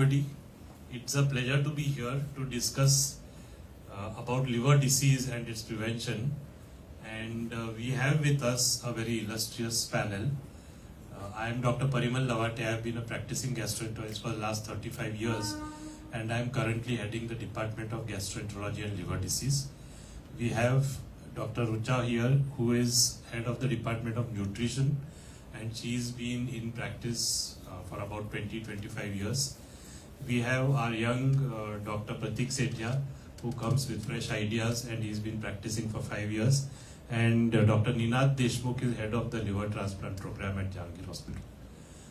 everybody. It's a pleasure to be here to discuss about liver disease and its prevention. And we have with us a very illustrious panel. I am Dr. Parimal Lawate. I have been a practicing gastroenterologist for the last 35 years, and I am currently heading the Department of Gastroenterology and Liver Disease. We have Dr. Richa here, who is head of the Department of Nutrition, and she's been in practice for about 20-25 years. We have our young Dr. Pratik Sethiya, who comes with fresh ideas, and he's been practicing for 5 years. And Dr. Deshmukh is head of the liver transplant program at Jehangir Hospital.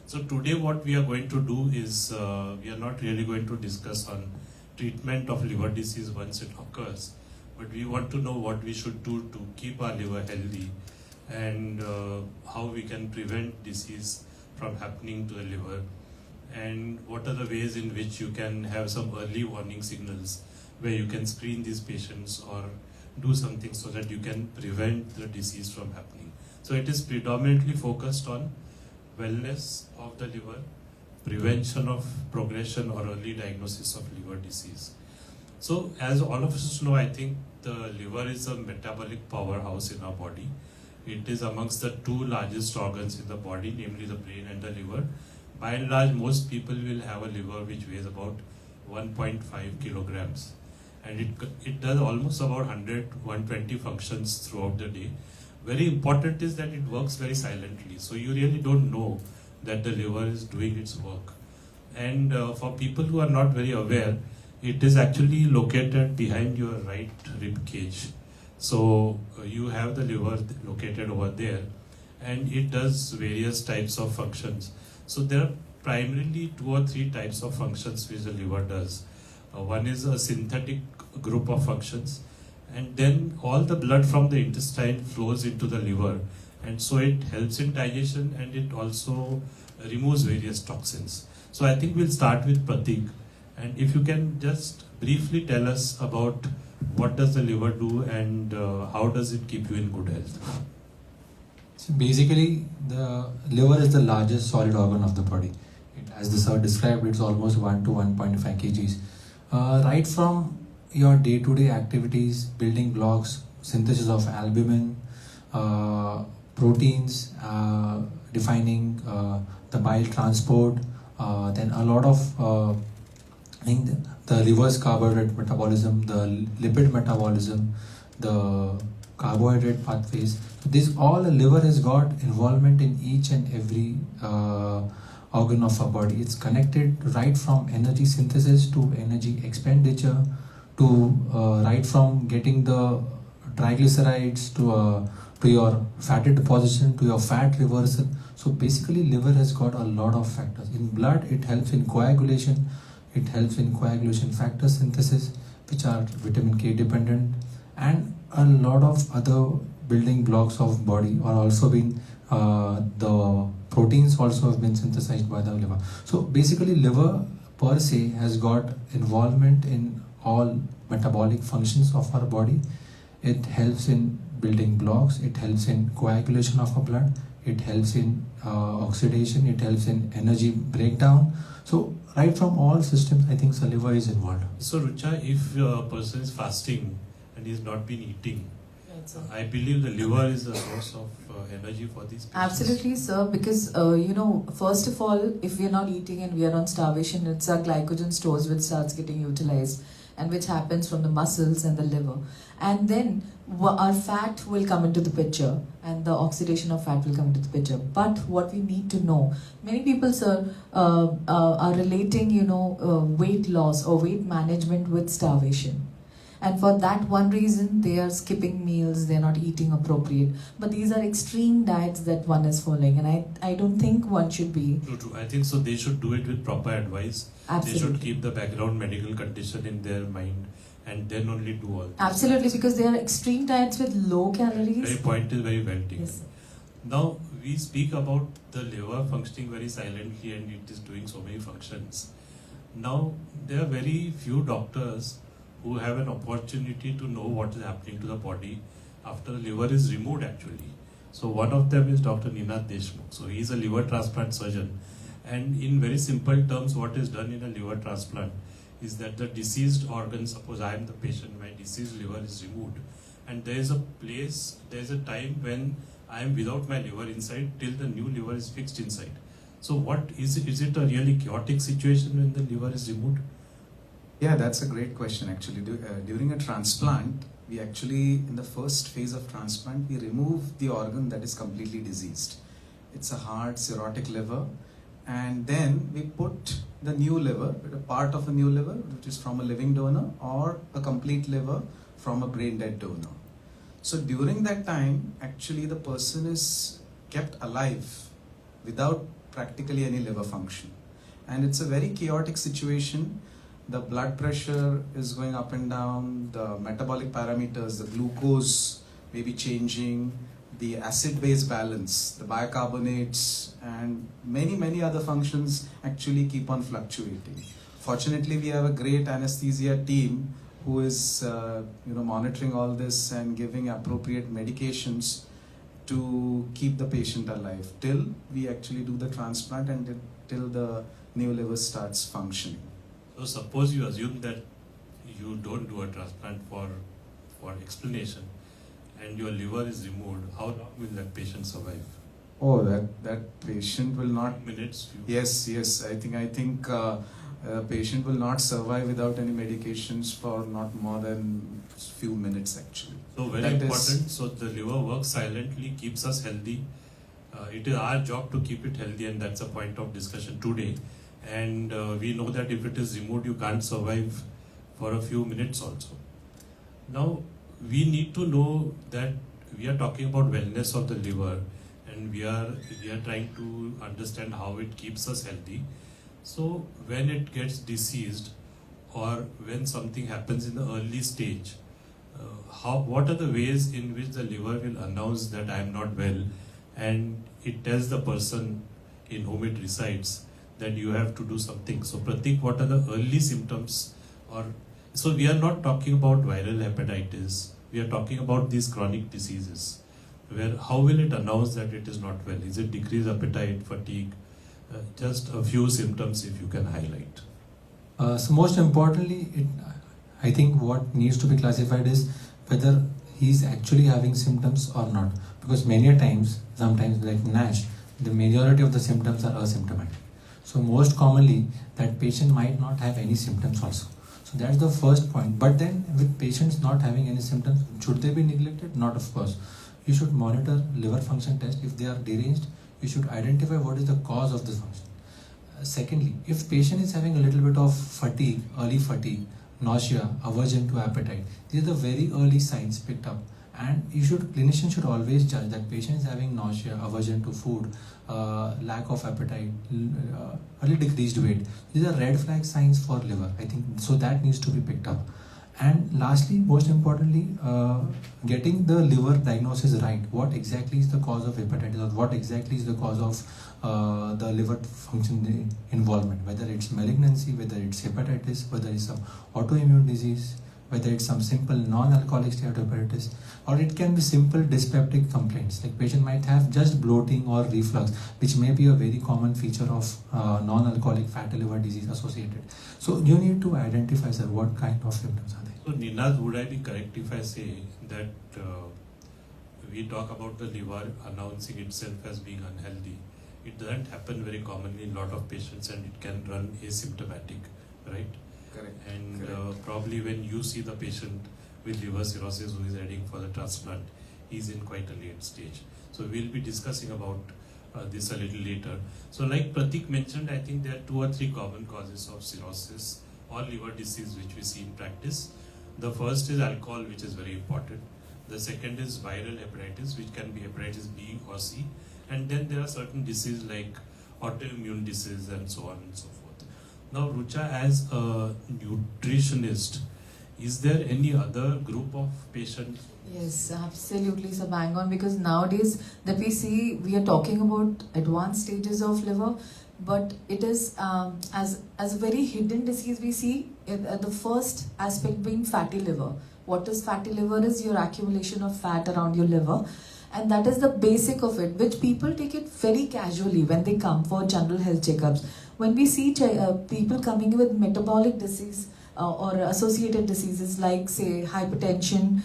So today what we are going to do is, we are not really going to discuss on treatment of liver disease once it occurs, but we want to know what we should do to keep our liver healthy and how we can prevent disease from happening to the liver, and what are the ways in which you can have some early warning signals where you can screen these patients or do something so that you can prevent the disease from happening. So it is predominantly focused on wellness of the liver, prevention of progression or early diagnosis of liver disease. So as all of us know, I think the liver is a metabolic powerhouse in our body. It is amongst the two largest organs in the body, namely the brain and the liver. By and large, most people will have a liver which weighs about 1.5 kilograms. And it does almost about 100-120 functions throughout the day. Very important is that it works very silently. So you really don't know that the liver is doing its work. And for people who are not very aware, it is actually located behind your right rib cage. So you have the liver located over there, and it does various types of functions. So there are primarily 2 or 3 types of functions which the liver does. One is a synthetic group of functions, and then all the blood from the intestine flows into the liver, and so it helps in digestion and it also removes various toxins. So I think we'll start with Pratik, and if you can just briefly tell us about what does the liver do and how does it keep you in good health? So basically, the liver is the largest solid organ of the body. As the sir described, it's almost 1 to 1.5 kgs. Right from your day-to-day activities, building blocks, synthesis of albumin, proteins, defining the bile transport, then a lot of the reverse carbohydrate metabolism, the lipid metabolism, the carbohydrate pathways. This all the liver has got involvement in each and every organ of our body. It's connected right from energy synthesis to energy expenditure to right from getting the triglycerides to your fatty deposition to your fat reversal. So basically liver has got a lot of factors. In blood it helps in coagulation, it helps in coagulation factor synthesis, which are vitamin K dependent, and a lot of other building blocks of body are also being the proteins also have been synthesized by the liver. So basically liver per se has got involvement in all metabolic functions of our body. It helps in building blocks, it helps in coagulation of our blood, it helps in oxidation, it helps in energy breakdown. So right from all systems, I think the liver is involved. So Richa, if a person is fasting and he's not been eating, I believe the liver is the source of energy for these patients. Absolutely, sir, because first of all, if we are not eating and we are on starvation, it's our glycogen stores which starts getting utilized, and which happens from the muscles and the liver. And then our fat will come into the picture, and the oxidation of fat will come into the picture. But what we need to know, many people, sir, are relating, weight loss or weight management with starvation. And for that one reason, they are skipping meals, they're not eating appropriate. But these are extreme diets that one is following, and I don't think one should be. True. I think so they should do it with proper advice. Absolutely. They should keep the background medical condition in their mind and then only do all this. Absolutely, because they are extreme diets with low calories. Very point is very well taken. Yes. Now, we speak about the liver functioning very silently and it is doing so many functions. Now, there are very few doctors who have an opportunity to know what is happening to the body after the liver is removed actually. So one of them is Dr. Deshmukh. So he is a liver transplant surgeon, And in very simple terms, what is done in a liver transplant is that the deceased organ, suppose I am the patient, my deceased liver is removed, and there is a time when I am without my liver inside till the new liver is fixed inside. So what is it? Is it a really chaotic situation when the liver is removed? Yeah, that's a great question actually. During a transplant, we actually, in the first phase of transplant, we remove the organ that is completely diseased. It's a hard cirrhotic liver, and then we put the new liver, a part of a new liver, which is from a living donor, or a complete liver from a brain dead donor. So during that time, actually the person is kept alive without practically any liver function. And it's a very chaotic situation. The blood pressure is going up and down, the metabolic parameters, the glucose may be changing, the acid-base balance, the bicarbonates, and many other functions actually keep on fluctuating. Fortunately, we have a great anesthesia team who is monitoring all this and giving appropriate medications to keep the patient alive till we actually do the transplant and till the new liver starts functioning. So suppose you assume that you don't do a transplant for explanation and your liver is removed, how long will that patient survive? Oh, that patient will not. Minutes? Yes. I think a patient will not survive without any medications for not more than few minutes actually. So very important. So the liver works silently, keeps us healthy. It is our job to keep it healthy, and that's a point of discussion today. And we know that if it is removed, you can't survive for a few minutes also. Now, we need to know that we are talking about wellness of the liver, and we are trying to understand how it keeps us healthy. So when it gets diseased, or when something happens in the early stage, what are the ways in which the liver will announce that I am not well, and it tells the person in whom it resides that you have to do something. So Pratik, what are the early symptoms? So we are not talking about viral hepatitis, we are talking about these chronic diseases, where how will it announce that it is not well? Is it decreased appetite, fatigue? Just a few symptoms if you can highlight. So most importantly, I think what needs to be classified is whether he's actually having symptoms or not. Because many a times, sometimes like NASH, the majority of the symptoms are asymptomatic. So most commonly, that patient might not have any symptoms also. So that's the first point. But then with patients not having any symptoms, should they be neglected? Not, of course. You should monitor liver function test. If they are deranged, you should identify what is the cause of this function. Secondly, if patient is having a little bit of fatigue, early fatigue, nausea, aversion to appetite, these are the very early signs picked up. And clinician should always judge that patient is having nausea, aversion to food, lack of appetite, early decreased weight. These are red flag signs for liver, I think, so that needs to be picked up. And lastly, most importantly, getting the liver diagnosis right. What exactly is the cause of hepatitis, or what exactly is the cause of the liver function involvement, whether it's malignancy, whether it's hepatitis, whether it's some autoimmune disease, whether it's some simple non-alcoholic steatohepatitis, or it can be simple dyspeptic complaints. Like patient might have just bloating or reflux, which may be a very common feature of non-alcoholic fatty liver disease associated. So you need to identify, sir, what kind of symptoms are there. So Ninad, would I be correct if I say that we talk about the liver announcing itself as being unhealthy? It doesn't happen very commonly in a lot of patients, and it can run asymptomatic, right? Correct. And Correct. probably when you see the patient with liver cirrhosis who is heading for the transplant, he's in quite a late stage. So we'll be discussing about this a little later. So like Pratik mentioned, I think there are 2 or 3 common causes of cirrhosis or liver disease which we see in practice. The first is alcohol, which is very important. The second is viral hepatitis, which can be hepatitis B or C. And then there are certain diseases like autoimmune disease and so on and so forth. Now, Richa, as a nutritionist, is there any other group of patients? Yes, absolutely, so bang on, because nowadays that we see, we are talking about advanced stages of liver, but it is as a very hidden disease. We see the first aspect being fatty liver. What is fatty liver? Is your accumulation of fat around your liver, And that is the basic of it, which people take it very casually when they come for general health checkups. When we see people coming with metabolic disease or associated diseases like, say, hypertension,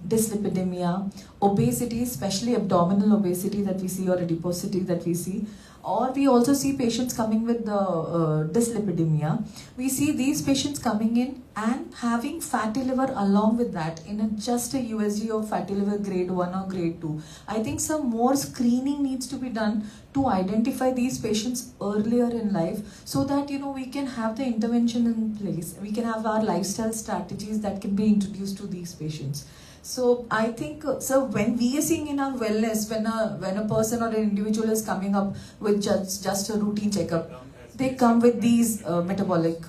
dyslipidemia, obesity, especially abdominal obesity that we see, or adiposity that we see, or we also see patients coming with dyslipidemia. We see these patients coming in and having fatty liver along with that in just a USG of fatty liver grade 1 or grade 2. I think some more screening needs to be done to identify these patients earlier in life, so that we can have the intervention in place. We can have our lifestyle strategies that can be introduced to these patients. So I think, so when we are seeing in our wellness, when a person or an individual is coming up with just a routine checkup, they come with these metabolic.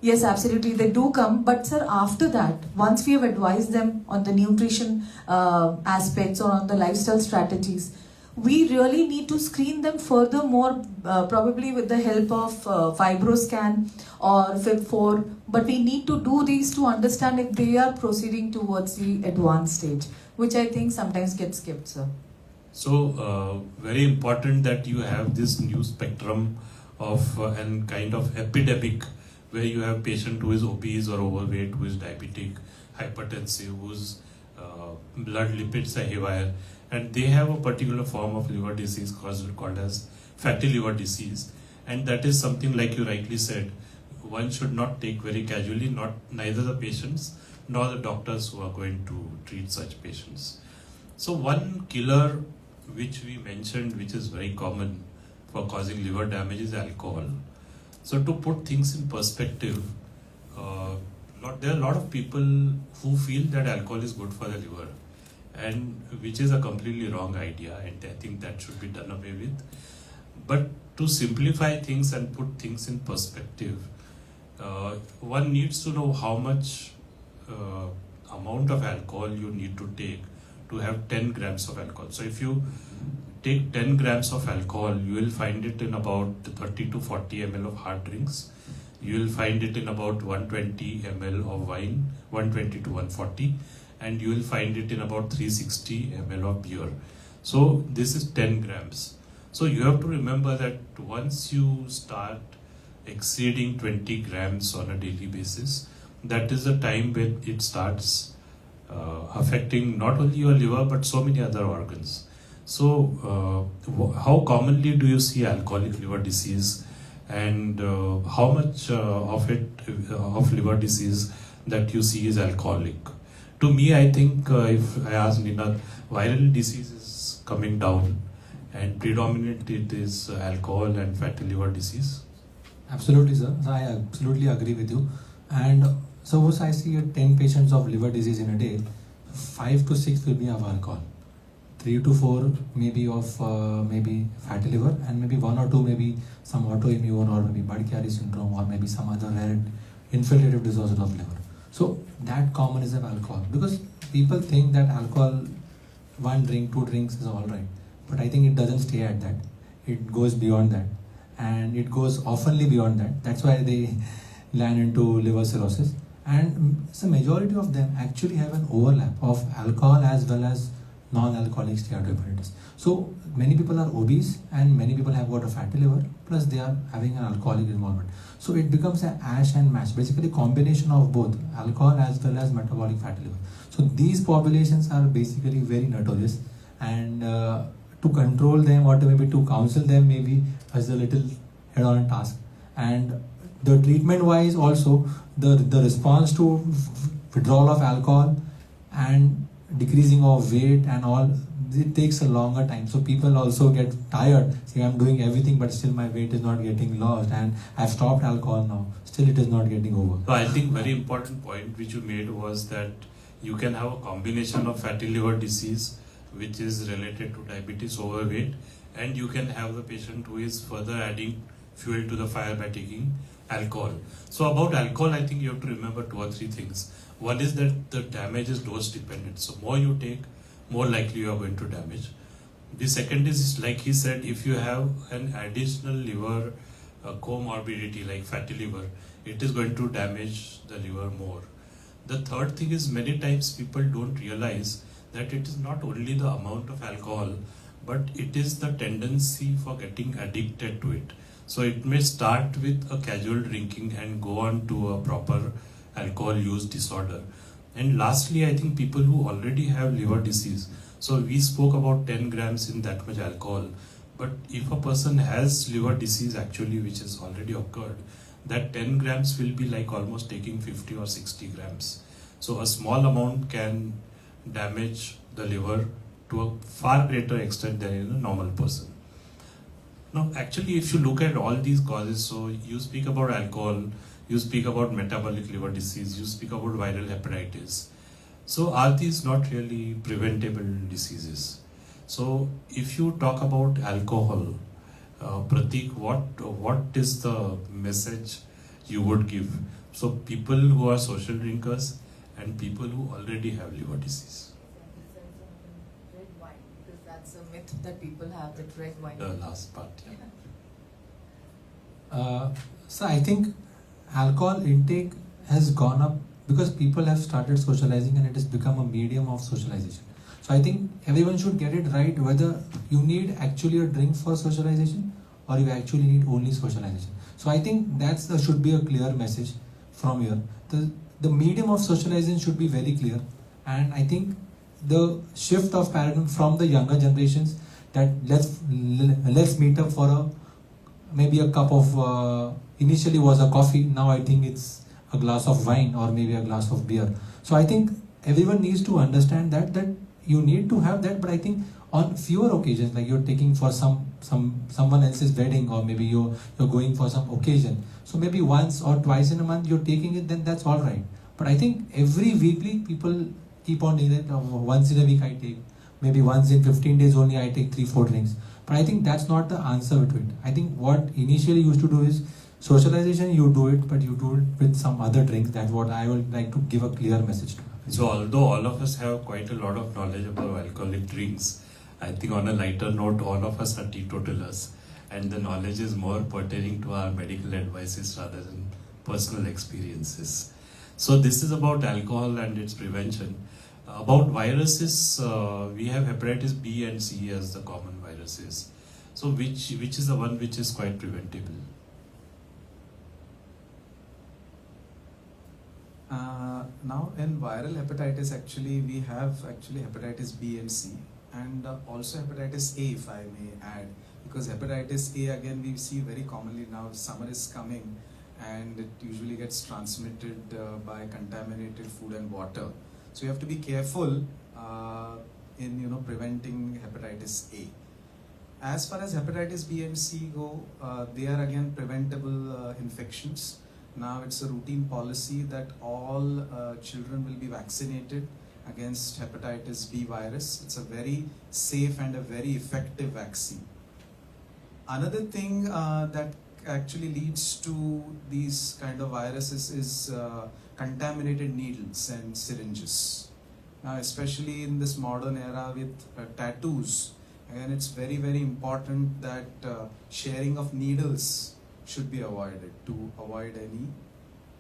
Yes, absolutely, they do come. But sir, after that, once we have advised them on the nutrition aspects or on the lifestyle strategies, we really need to screen them furthermore, probably with the help of fibroscan or FIB4. But we need to do these to understand if they are proceeding towards the advanced stage, which I think sometimes gets skipped, sir. So, very important that you have this new spectrum of and kind of epidemic, where you have patient who is obese or overweight, who is diabetic, hypertensive, whose blood lipids are haywire, and they have a particular form of liver disease called as fatty liver disease. And that is something, like you rightly said, one should not take very casually, neither the patients nor the doctors who are going to treat such patients. So one killer which we mentioned, which is very common for causing liver damage, is alcohol. So to put things in perspective, there are a lot of people who feel that alcohol is good for the liver, and which is a completely wrong idea, and I think that should be done away with. But to simplify things and put things in perspective, one needs to know how much amount of alcohol you need to take to have 10 grams of alcohol. So if you take 10 grams of alcohol, you will find it in about 30 to 40 ml of hard drinks. You will find it in about 120 ml of wine, 120 to 140, and you will find it in about 360 ml of beer. So this is 10 grams. So you have to remember that once you start exceeding 20 grams on a daily basis, that is the time when it starts affecting not only your liver but so many other organs. So how commonly do you see alcoholic liver disease, and how much of liver disease that you see is alcoholic? To me, I think if I ask Nina, viral disease is coming down, and predominantly it is alcohol and fatty liver disease. Absolutely, sir. So I absolutely agree with you. And suppose I see 10 patients of liver disease in a day, 5 to 6 will be of alcohol, 3 to 4 maybe of maybe fatty liver, and maybe 1 or 2 maybe some autoimmune or maybe Budd-Chiari syndrome or maybe some other rare infiltrative disorder of liver. So that common is of alcohol, because people think that alcohol, 1 drink, 2 drinks is all right. But I think it doesn't stay at that. It goes beyond that, and it goes oftenly beyond that. That's why they land into liver cirrhosis. And the majority of them actually have an overlap of alcohol as well as non-alcoholic steatohepatitis. So many people are obese and many people have got a fatty liver, plus they are having an alcoholic involvement. So it becomes an ash and mash, basically combination of both alcohol as well as metabolic fatty liver. So these populations are basically very notorious, and to control them or to maybe to counsel them maybe is a little head-on task. And the treatment wise also, the response to withdrawal of alcohol and decreasing of weight and all, it takes a longer time. So people also get tired, say I'm doing everything but still my weight is not getting lost, and I've stopped alcohol now, still it is not getting over. So I think very important point which you made was that you can have a combination of fatty liver disease which is related to diabetes, overweight, and you can have the patient who is further adding fuel to the fire by taking alcohol. So about alcohol, I think you have to remember 2 or 3 things. One is that the damage is dose dependent. So more you take, more likely you are going to damage. The second is, like he said, if you have an additional liver comorbidity like fatty liver, it is going to damage the liver more. The third thing is, many times people don't realize that it is not only the amount of alcohol, but it is the tendency for getting addicted to it. So it may start with a casual drinking and go on to a proper alcohol use disorder. And lastly, I think people who already have liver disease. So we spoke about 10 grams in that much alcohol. But if a person has liver disease actually, which has already occurred, that 10 grams will be like almost taking 50 or 60 grams. So a small amount can damage the liver to a far greater extent than in a normal person. Now, actually, if you look at all these causes, so you speak about alcohol, you speak about metabolic liver disease, you speak about viral hepatitis. So are these not really preventable diseases? So if you talk about alcohol, Pratik, what is the message you would give? So people who are social drinkers and people who already have liver disease. Red wine, because that's a myth that people have, that red wine. The last part, yeah. So I think alcohol intake has gone up because people have started socializing and it has become a medium of socialization. So I think everyone should get it right whether you need actually a drink for socialization or you actually need only socialization. So I think should be a clear message from here. The medium of socialization should be very clear, and I think the shift of paradigm from the younger generations that let's meet up for maybe a cup of initially was a coffee, now I think it's a glass of wine or maybe a glass of beer. So I think everyone needs to understand that you need to have that, but I think on fewer occasions, like you're taking for someone else's wedding, or maybe you're going for some occasion. So maybe once or twice in a month you're taking it, then that's all right. But I think every weekly people keep on doing it. Once in a week I take, maybe once in 15 days only I take 3-4 drinks. But I think that's not the answer to it. I think what initially used to do is socialization, you do it, but you do it with some other drinks. That's what I would like to give a clear message to. So although all of us have quite a lot of knowledge about alcoholic drinks, I think on a lighter note, all of us are teetotalers, and the knowledge is more pertaining to our medical advices rather than personal experiences. So this is about alcohol and its prevention. About viruses, we have hepatitis B and C as the common viruses. So which is the one which is quite preventable? Now in viral hepatitis, actually we have hepatitis B and C, and also hepatitis A, if I may add, because hepatitis A again we see very commonly now. Summer is coming and it usually gets transmitted by contaminated food and water. So you have to be careful in preventing hepatitis A. As far as hepatitis B and C go, they are again preventable infections. Now it's a routine policy that all children will be vaccinated against hepatitis B virus. It's a very safe and a very effective vaccine. Another thing that actually leads to these kind of viruses is contaminated needles and syringes. Now, especially in this modern era with tattoos, and it's very, very important that sharing of needles should be avoided to avoid any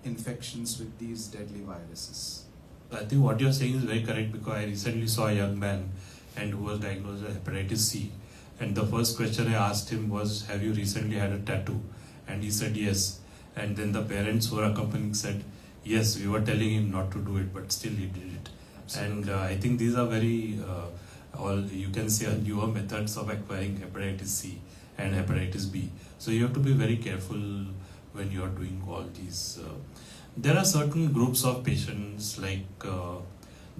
infections with these deadly viruses. I think what you're saying is very correct, because I recently saw a young man and who was diagnosed with hepatitis C, and the first question I asked him was, have you recently had a tattoo? And he said yes. And then the parents who were accompanying said, yes, we were telling him not to do it, but still he did it. Absolutely. And I think these are very, you can say, newer methods of acquiring hepatitis C and hepatitis B. So you have to be very careful when you are doing all these. There are certain groups of patients, like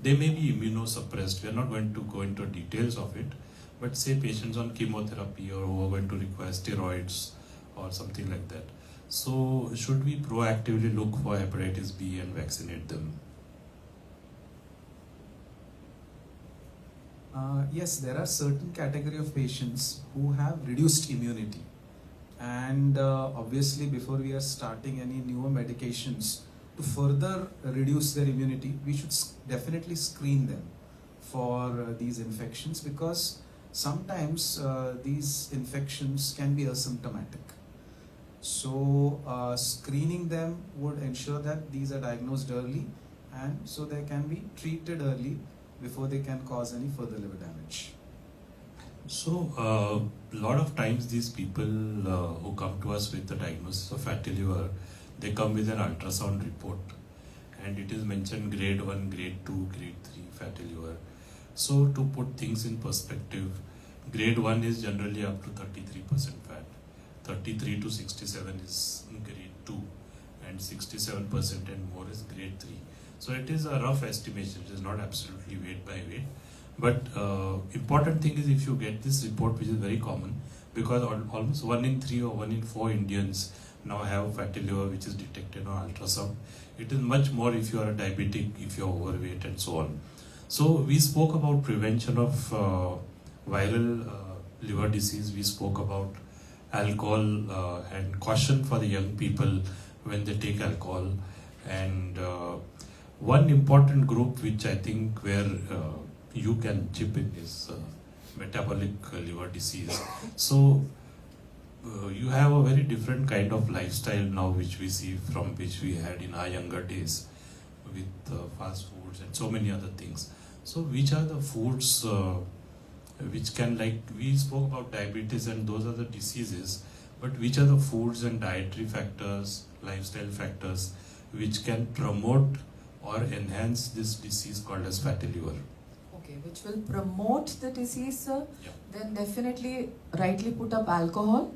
they may be immunosuppressed. We are not going to go into details of it, but say patients on chemotherapy or who are going to require steroids or something like that. So should we proactively look for hepatitis B and vaccinate them? Yes, there are certain category of patients who have reduced immunity, and obviously before we are starting any newer medications to further reduce their immunity, we should definitely screen them for these infections, because sometimes these infections can be asymptomatic. So screening them would ensure that these are diagnosed early, and so they can be treated early before they can cause any further liver damage. So, a lot of times these people who come to us with the diagnosis of fatty liver, they come with an ultrasound report, and it is mentioned grade 1, grade 2, grade 3 fatty liver. So, to put things in perspective, grade 1 is generally up to 33% fat, 33 to 67 is grade 2, and 67% and more is grade 3. So, it is a rough estimation, it is not absolutely weight by weight. But important thing is if you get this report, which is very common, because almost 1 in 3 or 1 in 4 Indians now have fatty liver, which is detected on ultrasound. It is much more if you are a diabetic, if you are overweight, and so on. So we spoke about prevention of viral liver disease. We spoke about alcohol and caution for the young people when they take alcohol. And one important group which I think where you can chip in is metabolic liver disease. So you have a very different kind of lifestyle now, which we see from which we had in our younger days with fast foods and so many other things. So which are the foods which can, like we spoke about diabetes and those are the diseases, but which are the foods and dietary factors, lifestyle factors which can promote or enhance this disease called as fatty liver? Okay, which will promote the disease, sir? Yeah. Then definitely rightly put up alcohol.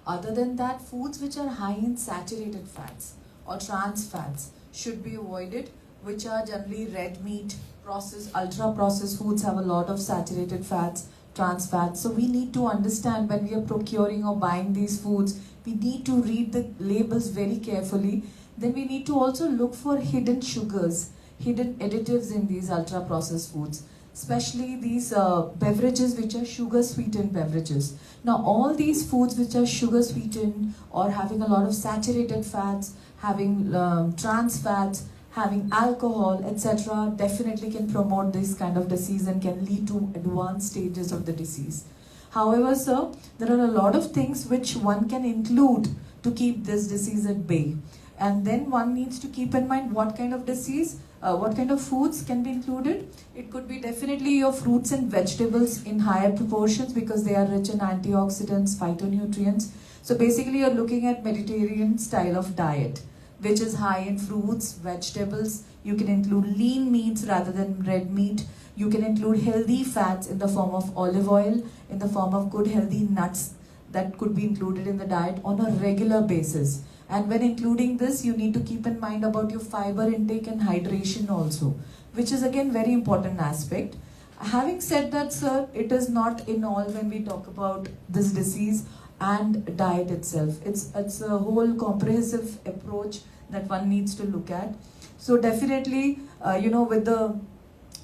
Other than that, foods which are high in saturated fats or trans fats should be avoided, which are generally red meat, processed, ultra processed foods have a lot of saturated fats, trans fats. So we need to understand when we are procuring or buying these foods, we need to read the labels very carefully. Then we need to also look for hidden sugars, hidden additives in these ultra processed foods, especially these beverages which are sugar sweetened beverages. Now all these foods which are sugar sweetened or having a lot of saturated fats, having trans fats, having alcohol, etc., definitely can promote this kind of disease and can lead to advanced stages of the disease. However, sir, there are a lot of things which one can include to keep this disease at bay. And then one needs to keep in mind what kind of disease, what kind of foods can be included. It could be definitely your fruits and vegetables in higher proportions because they are rich in antioxidants, phytonutrients. So basically you're looking at Mediterranean style of diet, which is high in fruits, vegetables. You can include lean meats rather than red meat. You can include healthy fats in the form of olive oil, in the form of good healthy nuts that could be included in the diet on a regular basis. And when including this, you need to keep in mind about your fiber intake and hydration also, which is again very important aspect. Having said that, sir, it is not in all when we talk about this disease and diet itself. It's a whole comprehensive approach that one needs to look at. So definitely, with the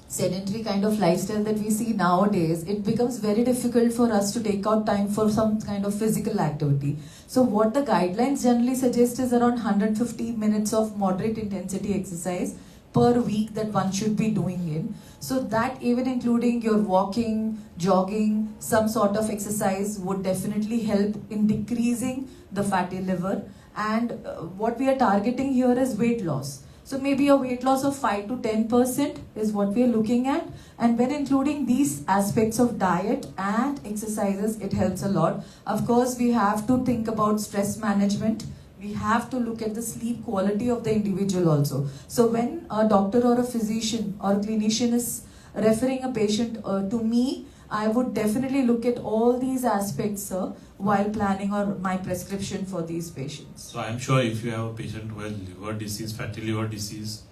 sedentary kind of lifestyle that we see nowadays, it becomes very difficult for us to take out time for some kind of physical activity. So what the guidelines generally suggest is around 150 minutes of moderate intensity exercise per week that one should be doing in. So that even including your walking, jogging, some sort of exercise would definitely help in decreasing the fatty liver. And what we are targeting here is weight loss. So maybe a weight loss of 5 to 10% is what we are looking at. And when including these aspects of diet and exercises, it helps a lot. Of course, we have to think about stress management. We have to look at the sleep quality of the individual also. So when a doctor or a physician or a clinician is referring a patient to me, I would definitely look at all these aspects, sir, while planning on my prescription for these patients. So I'm sure if you have a patient who has liver disease, fatty liver disease,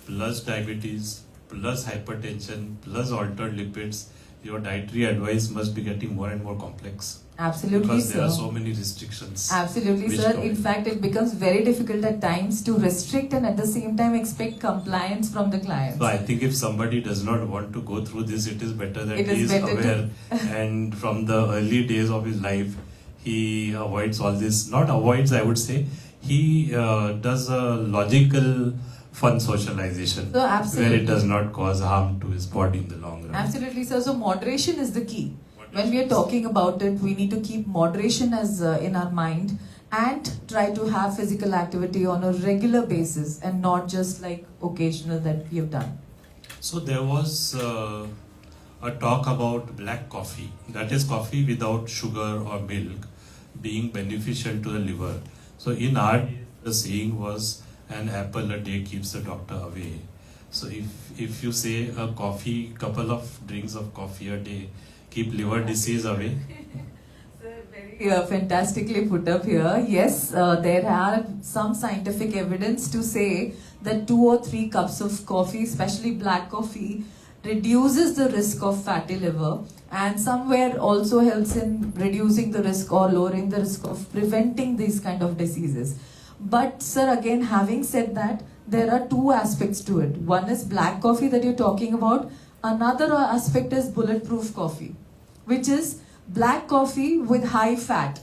plus diabetes, plus hypertension, plus altered lipids, your dietary advice must be getting more and more complex. Absolutely, because sir. There are so many restrictions. Absolutely, sir. In fact, it becomes very difficult at times to restrict and at the same time expect compliance from the clients. So I think if somebody does not want to go through this, it is better that he is aware and from the early days of his life, he avoids all this. Not avoids, I would say. He does a logical fun socialization so where it does not cause harm to his body in the long run. Absolutely, sir. So moderation is the key. When we are talking about it, we need to keep moderation as in our mind and try to have physical activity on a regular basis and not just like occasional that we have done. So there was a talk about black coffee, that is coffee without sugar or milk, being beneficial to the liver. So in our days, the saying was, an apple a day keeps the doctor away. So if you say a coffee, couple of drinks of coffee a day keep liver disease away. Very fantastically put up here. Yes, there are some scientific evidence to say that 2 or 3 cups of coffee, especially black coffee, reduces the risk of fatty liver, and somewhere also helps in reducing the risk or lowering the risk of preventing these kind of diseases. But sir, again, having said that, there are 2 aspects to it. One is black coffee that you're talking about. Another aspect is bulletproof coffee, which is black coffee with high fat,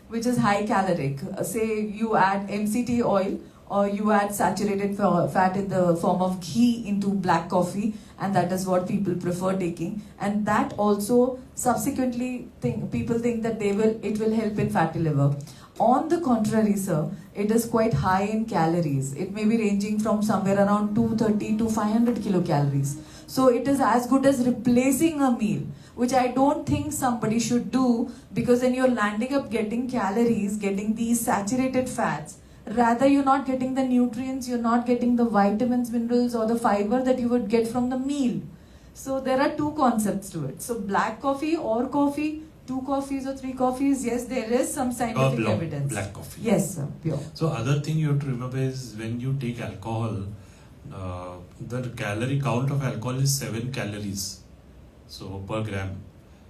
which is high caloric. Say you add MCT oil or you add saturated fat in the form of ghee into black coffee, and that is what people prefer taking. And that also subsequently people think that it will help in fatty liver. On the contrary, sir, it is quite high in calories. It may be ranging from somewhere around 230 to 500 kilocalories. So it is as good as replacing a meal, which I don't think somebody should do, because then you're landing up getting calories, getting these saturated fats. Rather, you're not getting the nutrients, you're not getting the vitamins, minerals, or the fiber that you would get from the meal. So there are 2 concepts to it. So black coffee or coffee, 2 coffees or 3 coffees, yes, there is some scientific evidence. Black coffee. Yes, sir, pure. So other thing you have to remember is when you take alcohol, the calorie count of alcohol is 7 calories, so per gram.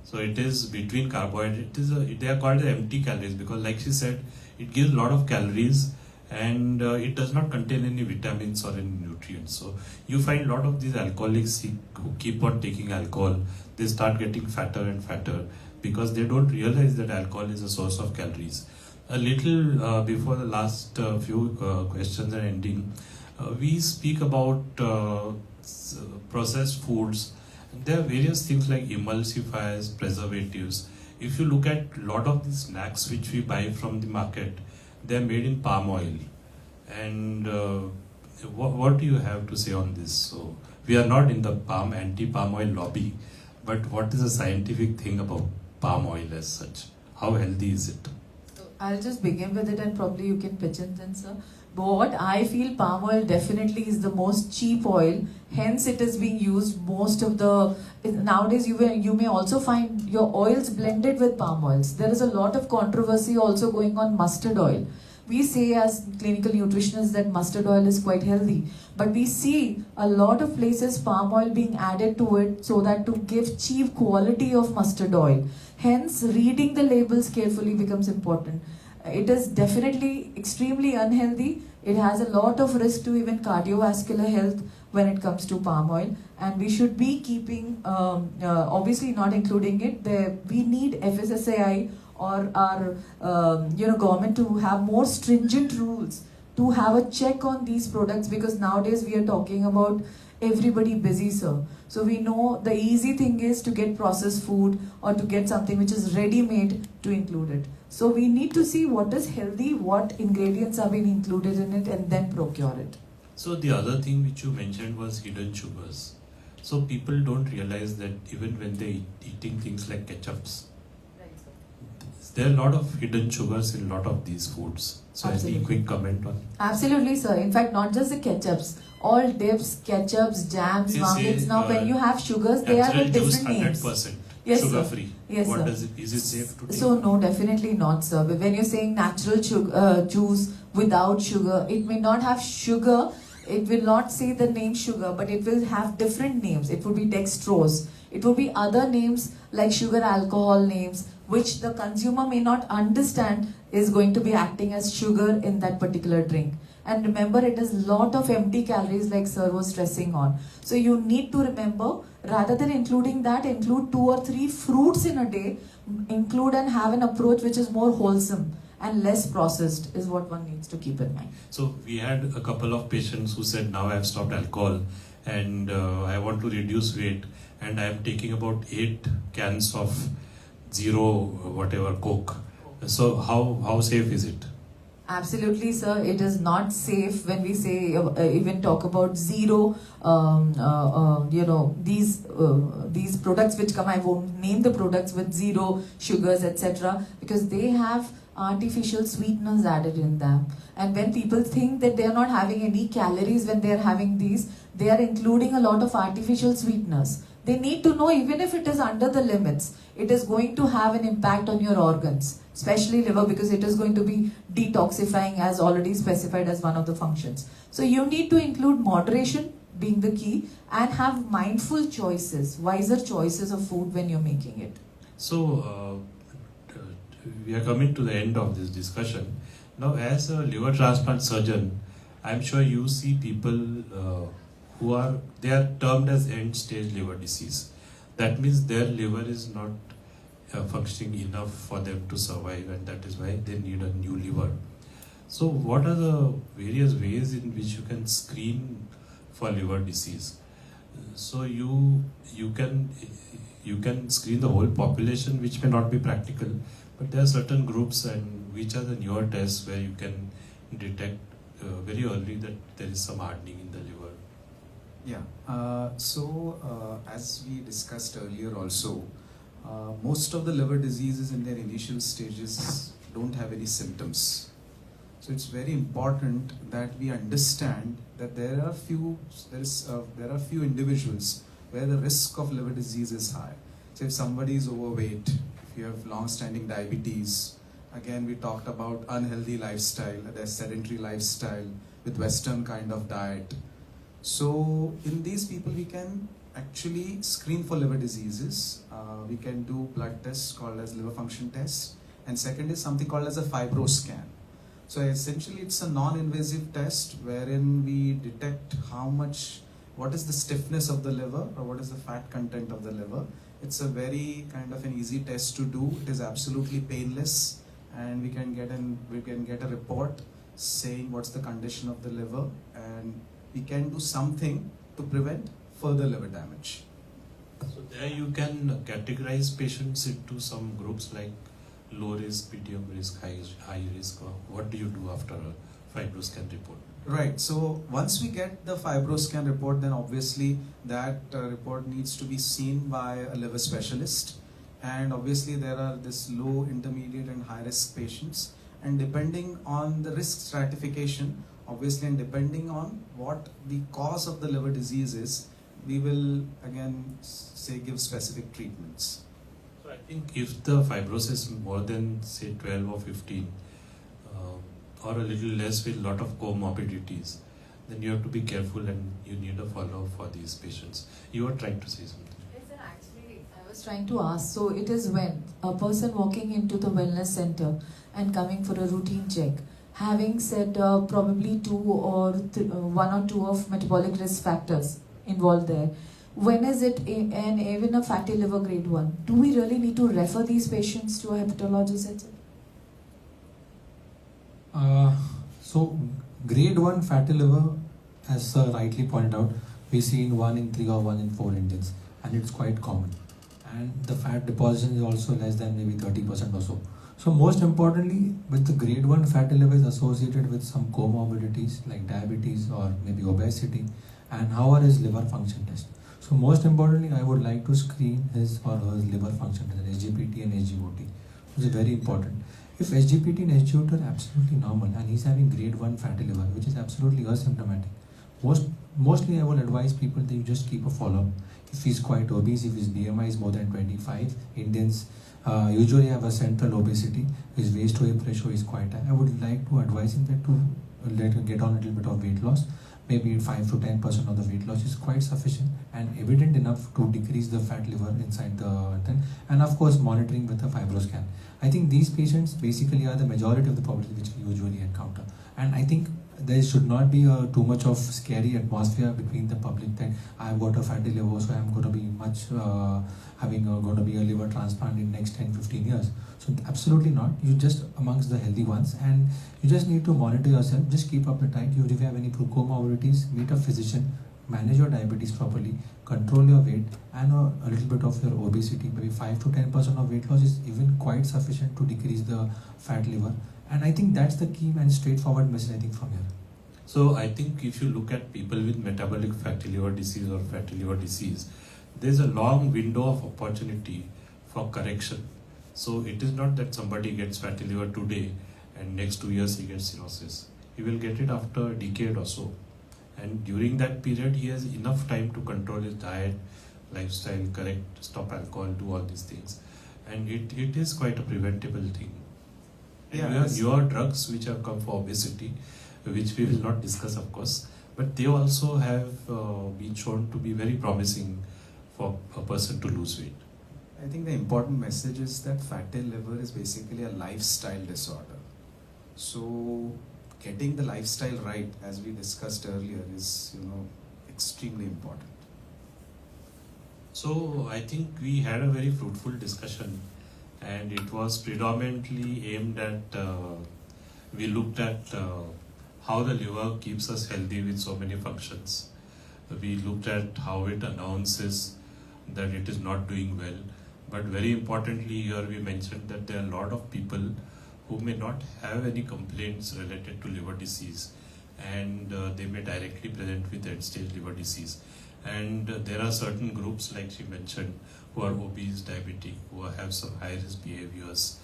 So it is between carbohydrates. They are called the empty calories because, like she said, it gives a lot of calories and it does not contain any vitamins or any nutrients. So you find a lot of these alcoholics who keep on taking alcohol, they start getting fatter and fatter because they don't realize that alcohol is a source of calories. A little before the last few questions are ending, we speak about processed foods. There are various things like emulsifiers, preservatives. If you look at a lot of the snacks which we buy from the market, they are made in palm oil. And what do you have to say on this? So we are not in the anti-palm oil lobby, but what is the scientific thing about palm oil as such? How healthy is it? I'll just begin with it and probably you can pitch in then, sir. But what I feel, palm oil definitely is the most cheap oil. Hence, it is being used most of the... Nowadays, you may also find your oils blended with palm oils. There is a lot of controversy also going on mustard oil. We say as clinical nutritionists that mustard oil is quite healthy. But we see a lot of places palm oil being added to it so that to give cheap quality of mustard oil. Hence, reading the labels carefully becomes important. It is definitely extremely unhealthy. It has a lot of risk to even cardiovascular health when it comes to palm oil, and we should be keeping, obviously not including it. We need FSSAI or our government to have more stringent rules to have a check on these products, because nowadays we are talking about everybody busy, sir. So we know the easy thing is to get processed food or to get something which is ready-made to include it. So we need to see what is healthy, what ingredients are being included in it, and then procure it. So the other thing which you mentioned was hidden sugars. So people don't realize that even when they're eating things like ketchups, there are a lot of hidden sugars in a lot of these foods. So Absolutely. any quick comment on? Absolutely, sir. In fact, not just the ketchups, all dips, ketchups, jams, markets. Now, when you have sugars, they are with different names. 100% Yes, sugar sir. free. Yes, What sir. does it? Is it safe to take? So no, definitely not, sir. But when you're saying natural juice without sugar, it may not have sugar. It will not say the name sugar, but it will have different names. It would be dextrose. It will be other names like sugar alcohol names, which the consumer may not understand is going to be acting as sugar in that particular drink. And remember, it is lot of empty calories like sir was stressing on. So you need to remember, rather than including that, include 2 or 3 fruits in a day, include and have an approach which is more wholesome and less processed is what one needs to keep in mind. So we had a couple of patients who said, now I have stopped alcohol and I want to reduce weight and I am taking about 8 cans of zero whatever Coke. So how safe is it? Absolutely, sir. It is not safe when we say even talk about zero. These products which come. I won't name the products with zero sugars, etc. Because they have artificial sweeteners added in them. And when people think that they are not having any calories when they are having these, they are including a lot of artificial sweeteners. They need to know, even if it is under the limits, it is going to have an impact on your organs, especially liver, because it is going to be detoxifying as already specified as one of the functions. So you need to include moderation being the key and have mindful choices, wiser choices of food when you're making it. So we are coming to the end of this discussion. Now, as a liver transplant surgeon, I'm sure you see people they are termed as end stage liver disease. That means their liver is not functioning enough for them to survive, and that is why they need a new liver. So what are the various ways in which you can screen for liver disease? So you can screen the whole population, which may not be practical, but there are certain groups and which are the newer tests where you can detect very early that there is some hardening in the liver. Yeah, as we discussed earlier also, most of the liver diseases in their initial stages don't have any symptoms. So it's very important that we understand that there are few individuals where the risk of liver disease is high. So if somebody is overweight, if you have long-standing diabetes, again we talked about unhealthy lifestyle, the sedentary lifestyle with Western kind of diet. So in these people we can actually screen for liver diseases. We can do blood tests called as liver function tests, and second is something called as a fibroscan. So essentially it's a non-invasive test wherein we detect what is the stiffness of the liver or what is the fat content of the liver. It's a very kind of an easy test to do. It is absolutely painless, and we can get a report saying what's the condition of the liver, and we can do something to prevent further liver damage. So there you can categorize patients into some groups like low risk, medium risk, high risk. Or what do you do after a fibroscan report? Right. So once we get the fibroscan report, then obviously that report needs to be seen by a liver specialist. And obviously there are this low, intermediate and high risk patients. And depending on the risk stratification, obviously, and depending on what the cause of the liver disease is, we will again give specific treatments. So I think if the fibrosis is more than say 12 or 15, or a little less with a lot of comorbidities, then you have to be careful and you need a follow-up for these patients. You are trying to say something. Yes, sir, actually, I was trying to ask. So it is when a person walking into the wellness center and coming for a routine check, having said probably one or two of metabolic risk factors involved there, when is it and even a fatty liver grade 1? Do we really need to refer these patients to a hepatologist, etc.? So grade 1 fatty liver, as sir rightly pointed out, we see in 1 in 3 or 1 in 4 Indians, and it's quite common. And the fat deposition is also less than maybe 30% or so. So most importantly, with the grade 1 fatty liver is associated with some comorbidities like diabetes or maybe obesity, and how are his liver function tests. So most importantly, I would like to screen his or her liver function test, SGPT and SGOT, which is very important. If SGPT and SGOT are absolutely normal and he's having grade 1 fatty liver, which is absolutely asymptomatic, mostly I will advise people that you just keep a follow-up. If he's quite obese, if his BMI is more than 25, Indians usually have a central obesity, his waist to hip ratio is quite high. I would like to advise him that to let him get on a little bit of weight loss. Maybe 5 to 10% of the weight loss is quite sufficient and evident enough to decrease the fat liver inside the thing. And of course, monitoring with a fibroscan. I think these patients basically are the majority of the population which we usually encounter. And I think there should not be too much of scary atmosphere between the public that I've got a fatty liver, so I'm going to be going to be a liver transplant in next 10-15 years. So absolutely not. You just amongst the healthy ones, and you just need to monitor yourself. Just keep up the diet. If you have any comorbidities, meet a physician, manage your diabetes properly, control your weight, and a little bit of your obesity. Maybe 5 to 10% of weight loss is even quite sufficient to decrease the fat liver. And I think that's the key and straightforward message I think from here. So I think if you look at people with metabolic fatty liver disease or fatty liver disease, there's a long window of opportunity for correction. So it is not that somebody gets fatty liver today and next 2 years he gets cirrhosis. He will get it after a decade or so. And during that period, he has enough time to control his diet, lifestyle, correct, stop alcohol, do all these things. And it is quite a preventable thing. And Yeah, you have newer drugs which have come for obesity, which we will not discuss, of course, but they also have been shown to be very promising for a person to lose weight. I think the important message is that fatty liver is basically a lifestyle disorder. So getting the lifestyle right, as we discussed earlier, is extremely important. So I think we had a very fruitful discussion, and it was predominantly aimed at, we looked at how the liver keeps us healthy with so many functions. We looked at how it announces that it is not doing well. But very importantly here we mentioned that there are a lot of people who may not have any complaints related to liver disease, and they may directly present with end-stage liver disease. And there are certain groups, like she mentioned, who are obese, diabetic, who have some high-risk behaviors.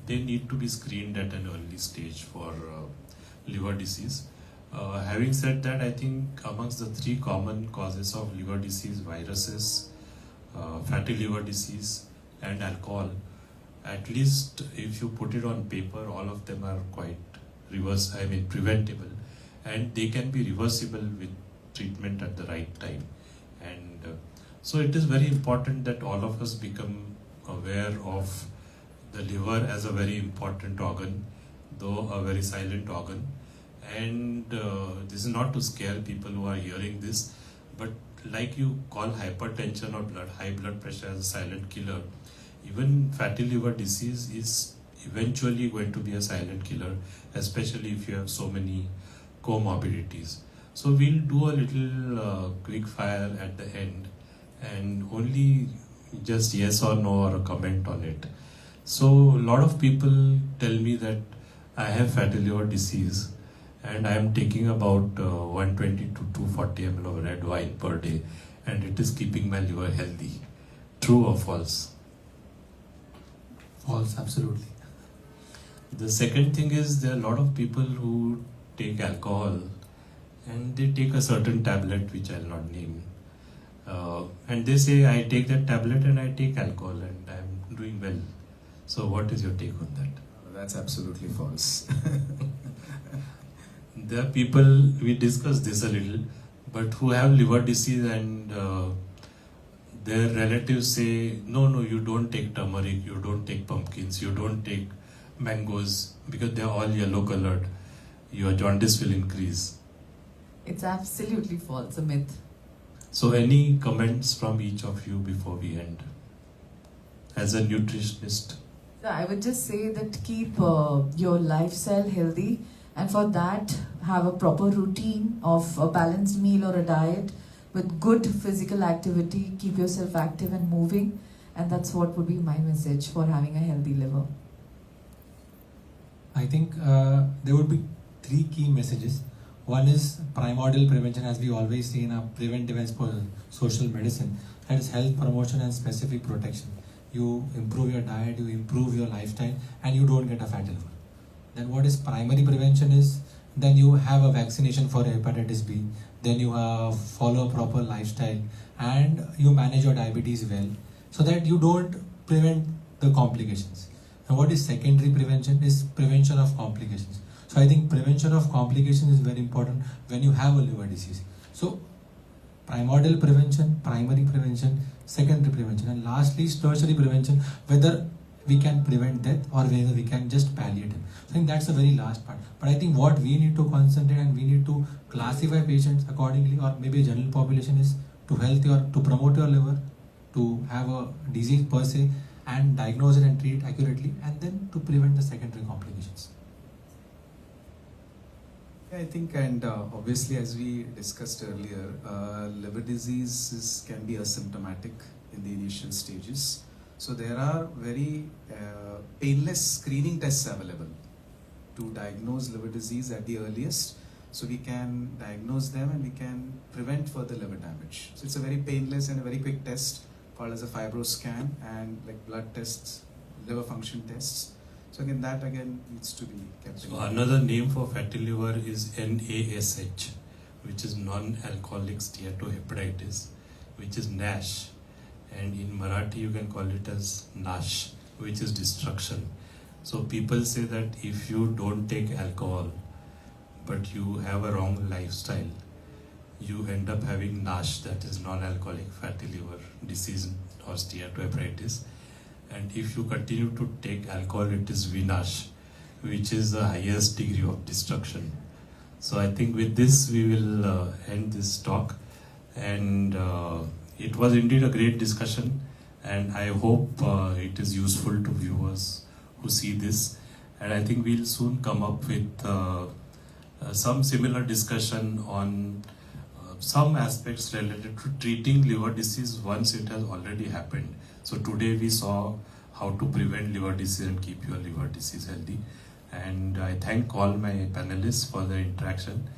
They need to be screened at an early stage for liver disease. Having said that, I think amongst the 3 common causes of liver disease, viruses, fatty liver disease and alcohol, at least if you put it on paper, all of them are quite preventable, and they can be reversible with treatment at the right time. And so it is very important that all of us become aware of the liver as a very important organ, though a very silent organ. And this is not to scare people who are hearing this, but like you call hypertension or high blood pressure as a silent killer, even fatty liver disease is eventually going to be a silent killer, especially if you have so many comorbidities. So we'll do a little quick fire at the end, and only just yes or no or a comment on it. So a lot of people tell me that I have fatty liver disease and I am taking about 120 to 240 ml of red wine per day, and it is keeping my liver healthy. True or false? False, absolutely. The second thing is there are a lot of people who take alcohol and they take a certain tablet which I'll not name, and they say I take that tablet and I take alcohol and I'm doing well. So what is your take on that? That's absolutely false. There are people, we discussed this a little, but who have liver disease and their relatives say, no, you don't take turmeric, you don't take pumpkins, you don't take mangoes because they are all yellow colored. Your jaundice will increase. It's absolutely false, a myth. So any comments from each of you before we end? As a nutritionist. So I would just say that keep your lifestyle healthy, and for that have a proper routine of a balanced meal or a diet with good physical activity. Keep yourself active and moving, and that's what would be my message for having a healthy liver. I think there would be 3 key messages. One is primordial prevention, as we always say in our preventive and social medicine, that is health promotion and specific protection. You improve your diet, you improve your lifestyle, and you don't get a fatty liver. Then what is primary prevention is, then you have a vaccination for hepatitis B, then you follow a proper lifestyle, and you manage your diabetes well, so that you don't prevent the complications. And what is secondary prevention is prevention of complications. So I think prevention of complications is very important when you have a liver disease. So primordial prevention, primary prevention, secondary prevention, and lastly tertiary prevention, whether we can prevent death or whether we can just palliate it. I think that's the very last part. But I think what we need to concentrate and we need to classify patients accordingly, or maybe general population, is to promote your liver, to have a disease per se and diagnose it and treat it accurately, and then to prevent the secondary complications. I think, and obviously, as we discussed earlier, liver diseases can be asymptomatic in the initial stages. So there are very painless screening tests available. to diagnose liver disease at the earliest, so we can diagnose them and we can prevent further liver damage. So it's a very painless and a very quick test called as a fibroscan, and like blood tests, liver function tests. So again, that again needs to be kept in So mind. another name for fatty liver is NASH, which is non-alcoholic steatohepatitis, which is NASH, and in Marathi you can call it as NASH, which is destruction. So people say that if you don't take alcohol, but you have a wrong lifestyle, you end up having NASH, that is non-alcoholic fatty liver disease or steatohepatitis. And if you continue to take alcohol, it is VNASH, which is the highest degree of destruction. So I think with this we will end this talk, and it was indeed a great discussion, and I hope it is useful to viewers who see this, and I think we'll soon come up with some similar discussion on some aspects related to treating liver disease once it has already happened. So today we saw how to prevent liver disease and keep your liver disease healthy. And I thank all my panelists for their interaction,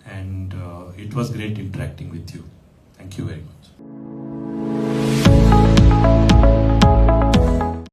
and it was great interacting with you. Thank you very much.